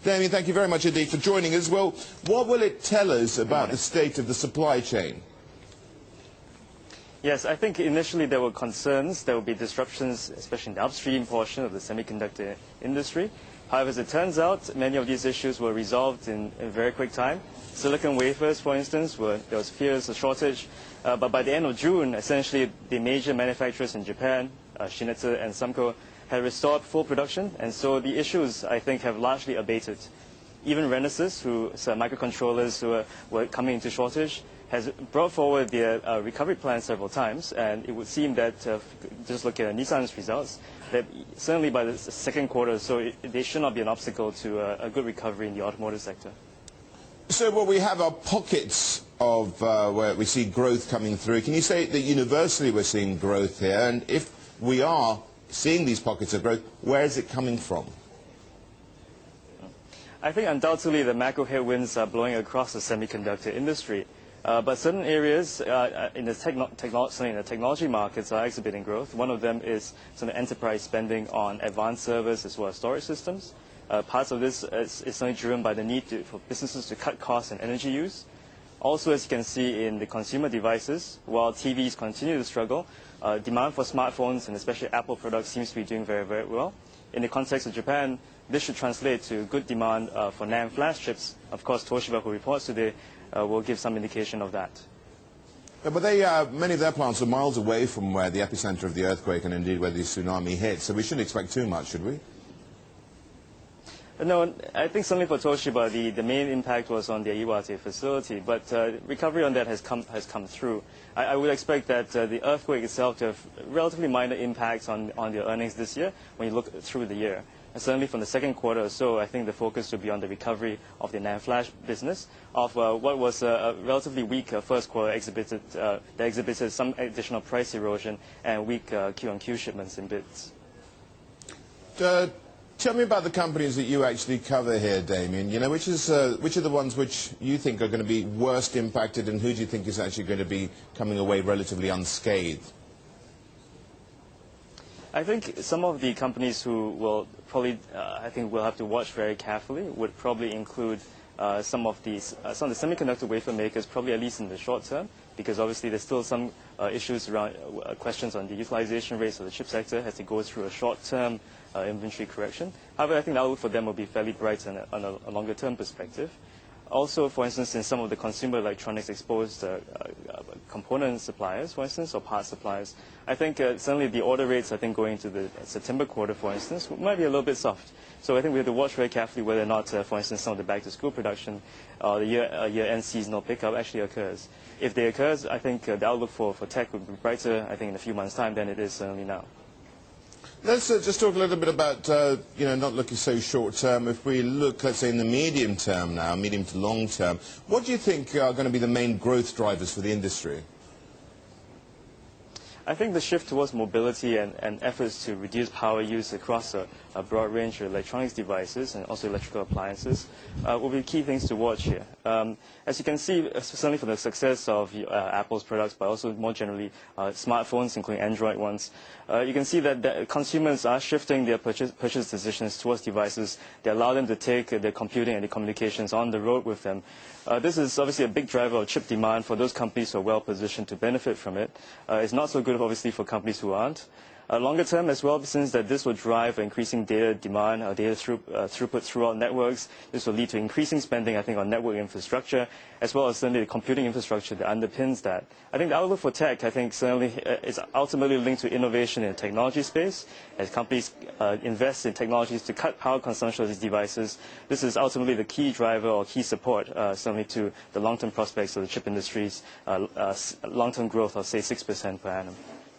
Damian, thank you very much indeed for joining us. Well, what will it tell us about the state of the supply chain? Yes, I think initially there were concerns there would be disruptions, especially in the upstream portion of the semiconductor industry. However, as it turns out, many of these issues were resolved in a very quick time. Silicon wafers, for instance, there was fears of shortage. But by the end of June, essentially the major manufacturers in Japan, Shinetsu and Sumco, had restored full production. And so the issues, I think, have largely abated. Even Renesas, microcontrollers who were coming into shortage, has brought forward their recovery plan several times, and it would seem that, just look at Nissan's results, that certainly by the second quarter, so they should not be an obstacle to a good recovery in the automotive sector. So what we have are pockets of where we see growth coming through. Can you say that universally we're seeing growth here? And if we are seeing these pockets of growth, where is it coming from? I think undoubtedly the macro headwinds are blowing across the semiconductor industry. But certain areas in the technology markets are exhibiting growth. One of them is some enterprise spending on advanced servers as well as storage systems. Parts of this is certainly driven by the need for businesses to cut costs and energy use. Also, as you can see in the consumer devices, while TVs continue to struggle, demand for smartphones and especially Apple products seems to be doing very, very well. In the context of Japan, this should translate to good demand for NAND flash chips. Of course, Toshiba, who reports today, will give some indication of that. But many of their plants are miles away from where the epicenter of the earthquake and indeed where the tsunami hit, so we shouldn't expect too much, should we? No, I think certainly for Toshiba, the main impact was on their Iwate facility, but recovery on that has come through. I would expect that the earthquake itself to have relatively minor impacts on their earnings this year when you look through the year. And certainly from the second quarter or so, I think the focus will be on the recovery of the NAND flash business, of what was a relatively weak first quarter that exhibited some additional price erosion and weak Q-on-Q shipments in bits. Tell me about the companies that you actually cover here, Damian. You know, which are the ones which you think are going to be worst impacted, and who do you think is actually going to be coming away relatively unscathed? I think some of the companies who will probably, I think we'll have to watch very carefully, would probably include some of the semiconductor wafer makers, probably at least in the short term, because obviously there's still some issues around questions on the utilization rates of the chip sector as they go through a short-term inventory correction. However, I think the outlook for them will be fairly bright on a longer-term perspective. Also, for instance, in some of the consumer electronics exposed component suppliers, for instance, or part suppliers, I think certainly the order rates, I think, going into the September quarter, for instance, might be a little bit soft. So I think we have to watch very carefully whether or not, for instance, some of the back-to-school production, the year-end seasonal pickup actually occurs. If they occurs, I think the outlook for tech would be brighter, I think, in a few months' time than it is certainly now. Let's just talk a little bit about, not looking so short-term. If we look, let's say, in the medium term now, medium to long-term, what do you think are going to be the main growth drivers for the industry? I think the shift towards mobility and efforts to reduce power use across a broad range of electronics devices and also electrical appliances will be key things to watch here. As you can see, certainly from the success of Apple's products, but also more generally smartphones, including Android ones, you can see that consumers are shifting their purchase decisions towards devices that allow them to take their computing and the communications on the road with them. This is obviously a big driver of chip demand for those companies who are well positioned to benefit from it. It's not so good, obviously, for companies who aren't. Longer term as well, since that this will drive increasing data demand, data throughput throughout networks. This will lead to increasing spending, I think, on network infrastructure, as well as certainly the computing infrastructure that underpins that. I think the outlook for tech, I think, certainly is ultimately linked to innovation in the technology space. As companies invest in technologies to cut power consumption of these devices, this is ultimately the key driver or key support, certainly to the long-term prospects of the chip industry's long-term growth of, say, 6% per annum.